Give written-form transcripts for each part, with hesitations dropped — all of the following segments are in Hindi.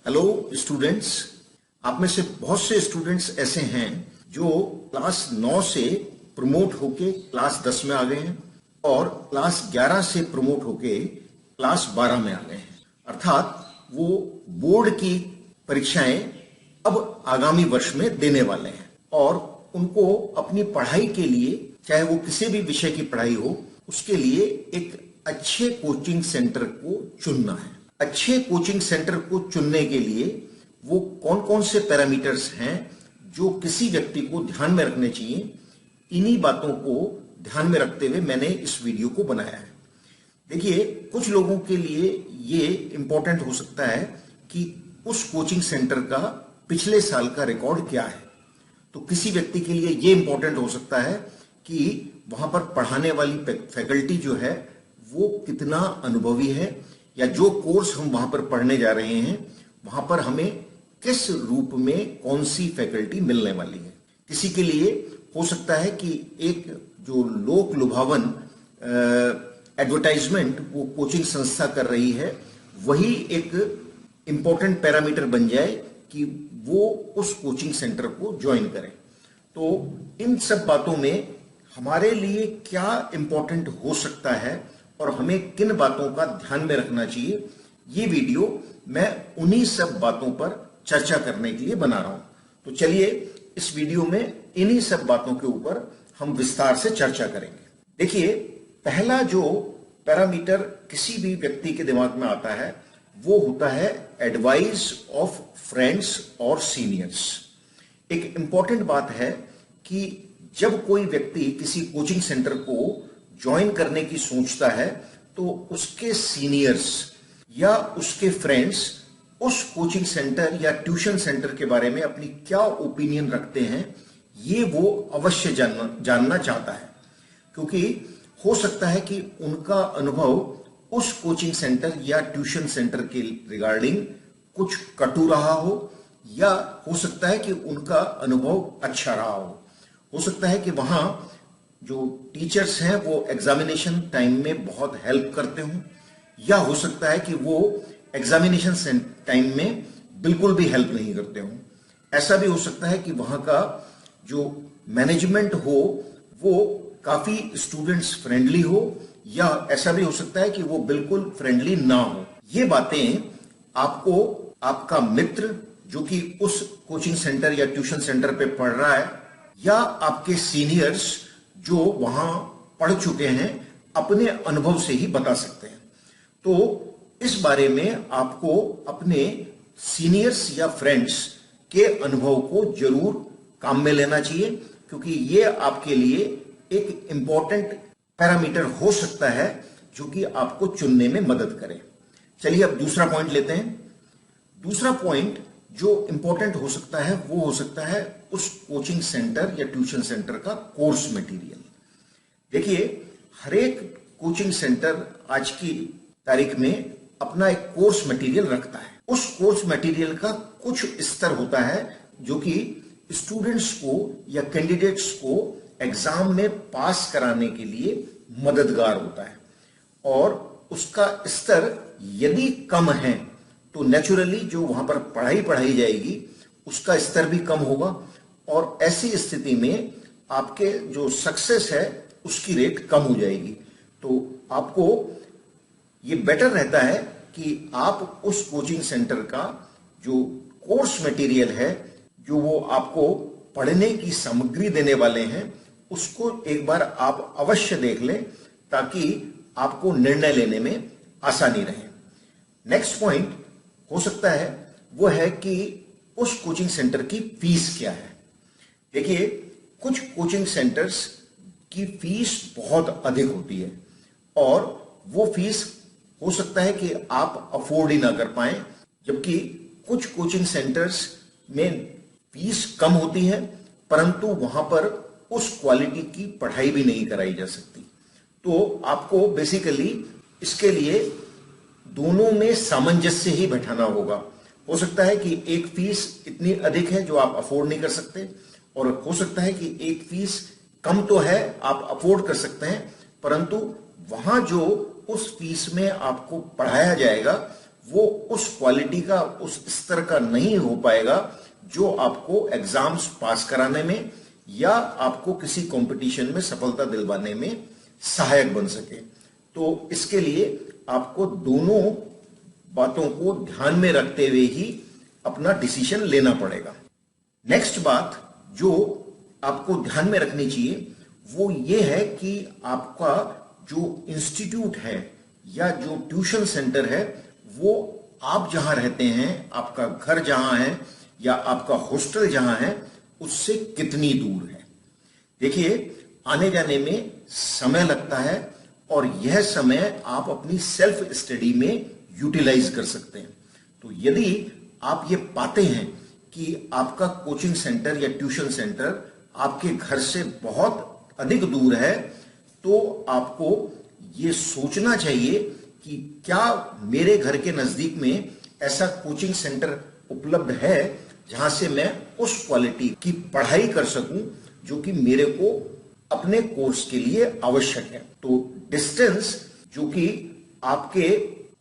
हेलो स्टूडेंट्स, आप में से बहुत से स्टूडेंट्स ऐसे हैं जो क्लास 9 से प्रमोट होके क्लास 10 में आ गए हैं और क्लास 11 से प्रमोट होके क्लास 12 में आ गए हैं। अर्थात वो बोर्ड की परीक्षाएं अब आगामी वर्ष में देने वाले हैं और उनको अपनी पढ़ाई के लिए, चाहे वो किसी भी विषय की पढ़ाई हो, उसके लिए एक अच्छे कोचिंग सेंटर को चुनना है। अच्छे कोचिंग सेंटर को चुनने के लिए वो कौन कौन से पैरामीटर्स हैं जो किसी व्यक्ति को ध्यान में रखने चाहिए, इन्हीं बातों को ध्यान में रखते हुए मैंने इस वीडियो को बनाया है। देखिए, कुछ लोगों के लिए ये इंपॉर्टेंट हो सकता है कि उस कोचिंग सेंटर का पिछले साल का रिकॉर्ड क्या है। तो किसी व्यक्ति के लिए ये इंपॉर्टेंट हो सकता है कि वहां पर पढ़ाने वाली फैकल्टी जो है वो कितना अनुभवी है, या जो कोर्स हम वहां पर पढ़ने जा रहे हैं वहां पर हमें किस रूप में कौन सी फैकल्टी मिलने वाली है। किसी के लिए हो सकता है कि एक जो लोक लुभावन एडवर्टाइजमेंट वो कोचिंग संस्था कर रही है, वही एक इंपॉर्टेंट पैरामीटर बन जाए कि वो उस कोचिंग सेंटर को ज्वाइन करें। तो इन सब बातों में हमारे लिए क्या इंपॉर्टेंट हो सकता है और हमें किन बातों का ध्यान में रखना चाहिए, ये वीडियो मैं उन्हीं सब बातों पर चर्चा करने के लिए बना रहा हूं। तो चलिए इस वीडियो में इन्हीं सब बातों के ऊपर हम विस्तार से चर्चा करेंगे। देखिए, पहला जो पैरामीटर किसी भी व्यक्ति के दिमाग में आता है वो होता है एडवाइस ऑफ फ्रेंड्स और सीनियर्स। एक इंपॉर्टेंट बात है कि जब कोई व्यक्ति किसी कोचिंग सेंटर को ज्वाइन करने की सोचता है तो उसके सीनियर्स या उसके फ्रेंड्स उस कोचिंग सेंटर या ट्यूशन सेंटर के बारे में अपनी क्या ओपिनियन रखते हैं, ये वो अवश्य जानना चाहता है। क्योंकि हो सकता है कि उनका अनुभव उस कोचिंग सेंटर या ट्यूशन सेंटर के रिगार्डिंग कुछ कटु रहा हो, या हो सकता है कि उनका अनुभव अच्छा रहा हो सकता है कि वहां जो टीचर्स हैं वो एग्जामिनेशन टाइम में बहुत हेल्प करते हों, या हो सकता है कि वो एग्जामिनेशन टाइम में बिल्कुल भी हेल्प नहीं करते हों। ऐसा भी हो सकता है कि वहां का जो मैनेजमेंट हो वो काफी स्टूडेंट्स फ्रेंडली हो, या ऐसा भी हो सकता है कि वो बिल्कुल फ्रेंडली ना हो। ये बातें आपको आपका मित्र जो कि उस कोचिंग सेंटर या ट्यूशन सेंटर पे पढ़ रहा है, या आपके सीनियर्स जो वहां पढ़ चुके हैं, अपने अनुभव से ही बता सकते हैं। तो इस बारे में आपको अपने सीनियर्स या फ्रेंड्स के अनुभव को जरूर काम में लेना चाहिए, क्योंकि ये आपके लिए एक इंपॉर्टेंट पैरामीटर हो सकता है जो कि आपको चुनने में मदद करे। चलिए अब दूसरा पॉइंट लेते हैं। दूसरा पॉइंट जो इंपॉर्टेंट हो सकता है वो हो सकता है उस कोचिंग सेंटर या ट्यूशन सेंटर का कोर्स मटेरियल। देखिए, हर एक कोचिंग सेंटर आज की तारीख में अपना एक कोर्स मटेरियल रखता है। उस कोर्स मटेरियल का कुछ स्तर होता है जो कि स्टूडेंट्स को या कैंडिडेट्स को एग्जाम में पास कराने के लिए मददगार होता है, और उसका स्तर यदि कम है तो नेचुरली जो वहां पर पढ़ाई जाएगी उसका स्तर भी कम होगा, और ऐसी स्थिति में आपके जो सक्सेस है उसकी रेट कम हो जाएगी। तो आपको ये बेटर रहता है कि आप उस कोचिंग सेंटर का जो कोर्स मटेरियल है, जो वो आपको पढ़ने की सामग्री देने वाले हैं, उसको एक बार आप अवश्य देख लें ताकि आपको निर्णय लेने में आसानी रहे। नेक्स्ट पॉइंट हो सकता है वो है कि उस कोचिंग सेंटर की फीस क्या है। देखिए, कुछ कोचिंग सेंटर्स की फीस बहुत अधिक होती है और वो फीस हो सकता है कि आप अफोर्ड ही ना कर पाए, जबकि कुछ कोचिंग सेंटर्स में फीस कम होती है परंतु वहां पर उस क्वालिटी की पढ़ाई भी नहीं कराई जा सकती। तो आपको बेसिकली इसके लिए दोनों में सामंजस्य ही बैठाना होगा। हो सकता है कि एक फीस इतनी अधिक है जो आप अफोर्ड नहीं कर सकते, और हो सकता है कि एक फीस कम तो है, आप अफोर्ड कर सकते हैं, परंतु वहां जो उस फीस में आपको पढ़ाया जाएगा वो उस क्वालिटी का, उस स्तर का नहीं हो पाएगा जो आपको एग्जाम्स पास कराने में या आपको किसी कंपटीशन में सफलता दिलवाने में सहायक बन सके। तो इसके लिए आपको दोनों बातों को ध्यान में रखते हुए ही अपना डिसीजन लेना पड़ेगा। नेक्स्ट बात जो आपको ध्यान में रखनी चाहिए वो ये है कि आपका जो इंस्टीट्यूट है या जो ट्यूशन सेंटर है वो आप जहां रहते हैं, आपका घर जहां है या आपका हॉस्टल जहां है, उससे कितनी दूर है। देखिए, आने जाने में समय लगता है और यह समय आप अपनी सेल्फ स्टडी में यूटिलाइज कर सकते हैं। तो यदि आप ये पाते हैं कि आपका कोचिंग सेंटर या ट्यूशन सेंटर आपके घर से बहुत अधिक दूर है, तो आपको ये सोचना चाहिए कि क्या मेरे घर के नजदीक में ऐसा कोचिंग सेंटर उपलब्ध है जहां से मैं उस क्वालिटी की पढ़ाई कर सकूं जो कि मेरे को अपने कोर्स के लिए आवश्यक है। तो डिस्टेंस जो कि आपके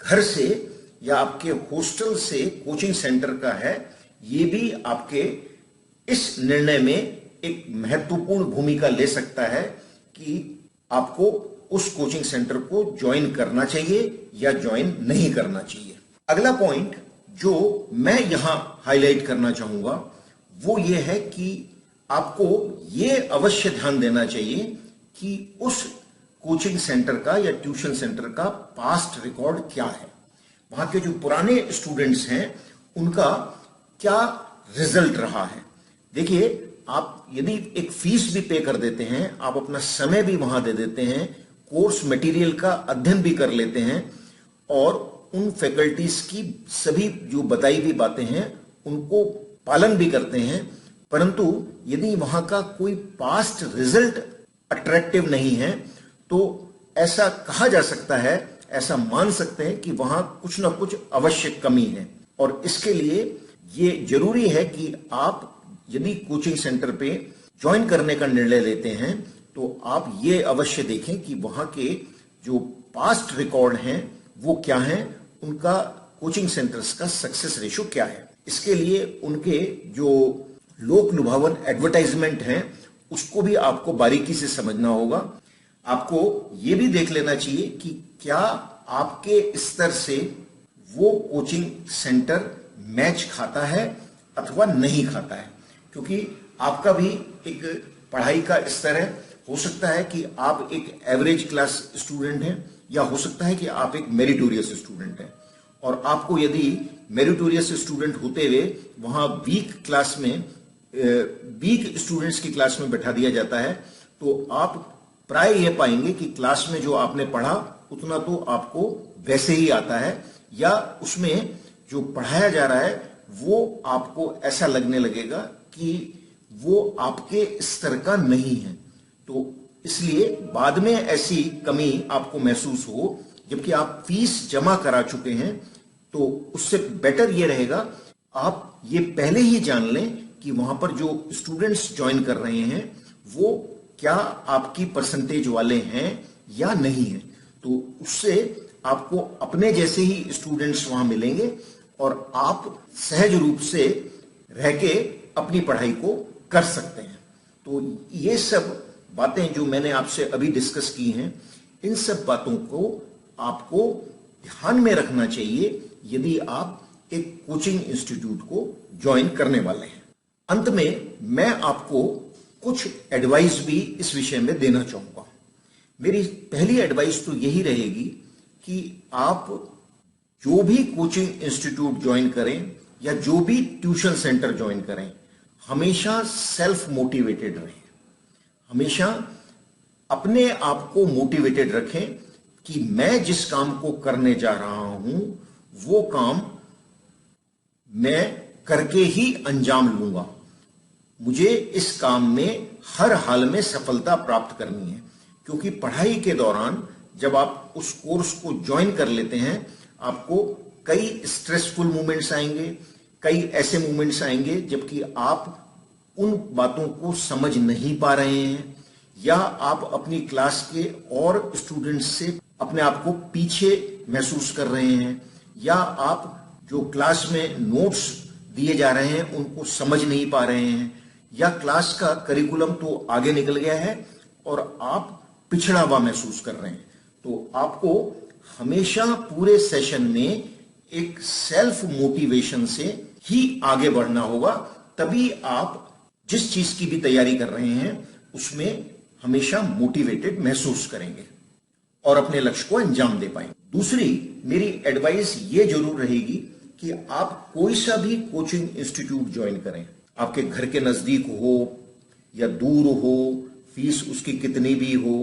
घर से या आपके हॉस्टल से कोचिंग सेंटर का है, ये भी आपके इस निर्णय में एक महत्वपूर्ण भूमिका ले सकता है कि आपको उस कोचिंग सेंटर को ज्वाइन करना चाहिए या ज्वाइन नहीं करना चाहिए। अगला पॉइंट जो मैं यहां हाईलाइट करना चाहूंगा वो ये है कि आपको ये अवश्य ध्यान देना चाहिए कि उस कोचिंग सेंटर का या ट्यूशन सेंटर का पास्ट रिकॉर्ड क्या है, वहां के जो पुराने स्टूडेंट्स हैं उनका क्या रिजल्ट रहा है। देखिए, आप यदि एक फीस भी पे कर देते हैं, आप अपना समय भी वहां दे देते हैं, कोर्स मटेरियल का अध्ययन भी कर लेते हैं और उन फैकल्टीज की सभी जो बताई हुई बातें हैं उनको पालन भी करते हैं, परंतु यदि वहां का कोई पास्ट रिजल्ट अट्रैक्टिव नहीं है तो ऐसा कहा जा सकता है, ऐसा मान सकते हैं कि वहां कुछ ना कुछ अवश्य कमी है। और इसके लिए ये जरूरी है कि आप यदि कोचिंग सेंटर पे ज्वाइन करने का निर्णय लेते हैं तो आप ये अवश्य देखें कि वहां के जो पास्ट रिकॉर्ड हैं वो क्या हैं, उनका कोचिंग सेंटर्स का सक्सेस रेशो क्या है। इसके लिए उनके जो लोक लुभावन एडवर्टाइजमेंट हैं उसको भी आपको बारीकी से समझना होगा। आपको ये भी देख लेना चाहिए कि क्या आपके स्तर से वो कोचिंग सेंटर मैच खाता है अथवा नहीं खाता है, क्योंकि आपका भी एक पढ़ाई का स्तर है। हो सकता है कि आप एक एवरेज क्लास स्टूडेंट हैं या हो सकता है कि आप एक मेरिटोरियस स्टूडेंट हैं, और आपको यदि मेरिटोरियस स्टूडेंट होते हुए वहां वीक स्टूडेंट्स की क्लास में बैठा दिया जाता है तो आप प्राय यह पाएंगे कि क्लास में जो आपने पढ़ा उतना तो आपको वैसे ही आता है, या उसमें जो पढ़ाया जा रहा है वो आपको ऐसा लगने लगेगा कि वो आपके स्तर का नहीं है। तो इसलिए बाद में ऐसी कमी आपको महसूस हो जबकि आप फीस जमा करा चुके हैं, तो उससे बेटर ये रहेगा आप ये पहले ही जान लें कि वहां पर जो स्टूडेंट्स ज्वाइन कर रहे हैं वो क्या आपकी परसेंटेज वाले हैं या नहीं है। तो उससे आपको अपने जैसे ही स्टूडेंट्स वहां मिलेंगे और आप सहज रूप से रह के अपनी पढ़ाई को कर सकते हैं। तो ये सब बातें जो मैंने आपसे अभी डिस्कस की हैं, इन सब बातों को आपको ध्यान में रखना चाहिए यदि आप एक कोचिंग इंस्टीट्यूट को ज्वाइन करने वाले हैं। अंत में मैं आपको कुछ एडवाइस भी इस विषय में देना चाहूंगा। मेरी पहली एडवाइस तो यही रहेगी कि आप जो भी कोचिंग इंस्टीट्यूट ज्वाइन करें या जो भी ट्यूशन सेंटर ज्वाइन करें, हमेशा सेल्फ मोटिवेटेड रहें। हमेशा अपने आप को मोटिवेटेड रखें कि मैं जिस काम को करने जा रहा हूं वो काम मैं करके ही अंजाम लूंगा। मुझे इस काम में हर हाल में सफलता प्राप्त करनी है, क्योंकि पढ़ाई के दौरान जब आप उस कोर्स को ज्वाइन कर लेते हैं आपको कई स्ट्रेसफुल मोमेंट्स आएंगे, कई ऐसे मोमेंट्स आएंगे जबकि आप उन बातों को समझ नहीं पा रहे हैं या आप अपनी क्लास के और स्टूडेंट्स से अपने आप को पीछे महसूस कर रहे हैं या आप जो क्लास में नोट्स दिए जा रहे हैं उनको समझ नहीं पा रहे हैं, या क्लास का करिकुलम तो आगे निकल गया है और आप पिछड़ा हुआ महसूस कर रहे हैं, तो आपको हमेशा पूरे सेशन में एक सेल्फ मोटिवेशन से ही आगे बढ़ना होगा। तभी आप जिस चीज की भी तैयारी कर रहे हैं उसमें हमेशा मोटिवेटेड महसूस करेंगे और अपने लक्ष्य को अंजाम दे पाएंगे। दूसरी मेरी एडवाइस ये जरूर रहेगी कि आप कोई सा भी कोचिंग इंस्टीट्यूट ज्वाइन करें, आपके घर के नजदीक हो या दूर हो, फीस उसकी कितनी भी हो,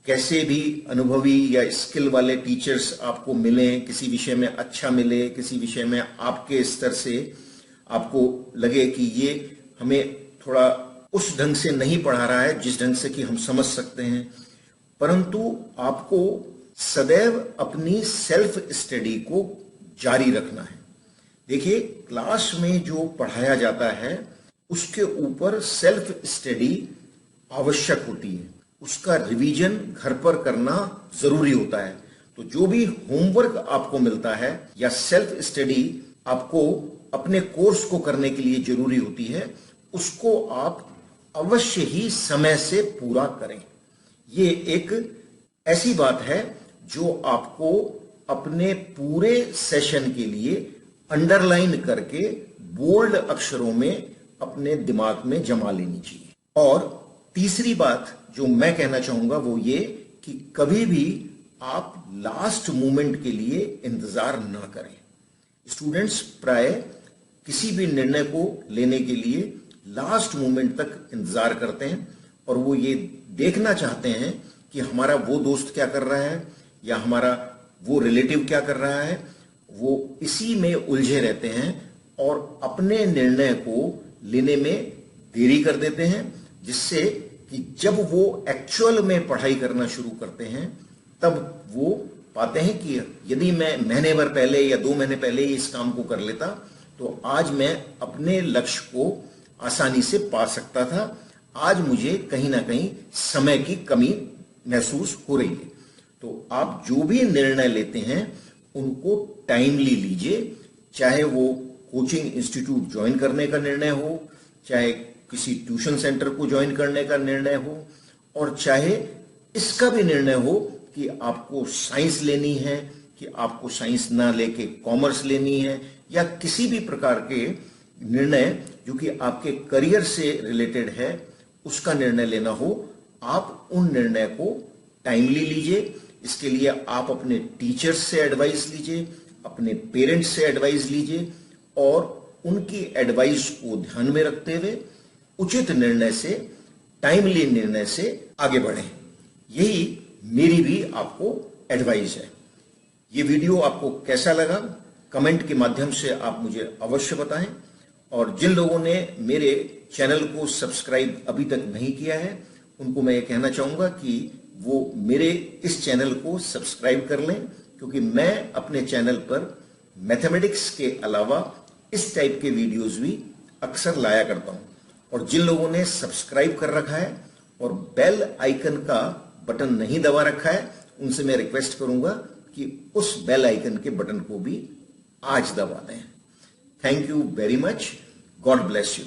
कैसे भी अनुभवी या स्किल वाले टीचर्स आपको मिलें, किसी विषय में अच्छा मिले, किसी विषय में आपके स्तर से आपको लगे कि ये हमें थोड़ा उस ढंग से नहीं पढ़ा रहा है जिस ढंग से कि हम समझ सकते हैं, परंतु आपको सदैव अपनी सेल्फ स्टडी को जारी रखना है। देखिए, क्लास में जो पढ़ाया जाता है उसके ऊपर सेल्फ स्टडी आवश्यक होती है, उसका रिवीजन घर पर करना जरूरी होता है। तो जो भी होमवर्क आपको मिलता है या सेल्फ स्टडी आपको अपने कोर्स को करने के लिए जरूरी होती है, उसको आप अवश्य ही समय से पूरा करें। ये एक ऐसी बात है जो आपको अपने पूरे सेशन के लिए अंडरलाइन करके बोल्ड अक्षरों में अपने दिमाग में जमा लेनी चाहिए। और तीसरी बात जो मैं कहना चाहूंगा वो ये कि कभी भी आप लास्ट मोमेंट के लिए इंतजार ना करें। स्टूडेंट्स प्राय किसी भी निर्णय को लेने के लिए लास्ट मोमेंट तक इंतजार करते हैं और वो ये देखना चाहते हैं कि हमारा वो दोस्त क्या कर रहा है या हमारा वो रिलेटिव क्या कर रहा है। वो इसी में उलझे रहते हैं और अपने निर्णय को लेने में देरी कर देते हैं, जिससे कि जब वो एक्चुअल में पढ़ाई करना शुरू करते हैं तब वो पाते हैं कि यदि मैं महीने भर पहले या 2 महीने पहले इस काम को कर लेता तो आज मैं अपने लक्ष्य को आसानी से पा सकता था। आज मुझे कहीं ना कहीं समय की कमी महसूस हो रही है। तो आप जो भी निर्णय लेते हैं उनको टाइमली लीजिए, चाहे वो कोचिंग इंस्टीट्यूट ज्वाइन करने का निर्णय हो, चाहे किसी ट्यूशन सेंटर को ज्वाइन करने का निर्णय हो, और चाहे इसका भी निर्णय हो कि आपको साइंस लेनी है कि आपको साइंस ना लेके कॉमर्स लेनी है, या किसी भी प्रकार के निर्णय जो कि आपके करियर से रिलेटेड है उसका निर्णय लेना हो, आप उन निर्णय को टाइमली लीजिए। इसके लिए आप अपने टीचर्स से एडवाइस लीजिए, अपने पेरेंट्स से एडवाइस लीजिए और उनकी एडवाइस को ध्यान में रखते हुए उचित निर्णय से, टाइमली निर्णय से आगे बढ़ें। यही मेरी भी आपको एडवाइस है। ये वीडियो आपको कैसा लगा कमेंट के माध्यम से आप मुझे अवश्य बताएं, और जिन लोगों ने मेरे चैनल को सब्सक्राइब अभी तक नहीं किया है उनको मैं ये कहना चाहूंगा कि वो मेरे इस चैनल को सब्सक्राइब कर लें, क्योंकि मैं अपने चैनल पर मैथमेटिक्स के अलावा इस टाइप के वीडियोस भी अक्सर लाया करता हूं। और जिन लोगों ने सब्सक्राइब कर रखा है और बेल आइकन का बटन नहीं दबा रखा है उनसे मैं रिक्वेस्ट करूंगा कि उस बेल आइकन के बटन को भी आज दबा दें। Thank you very much. God bless you.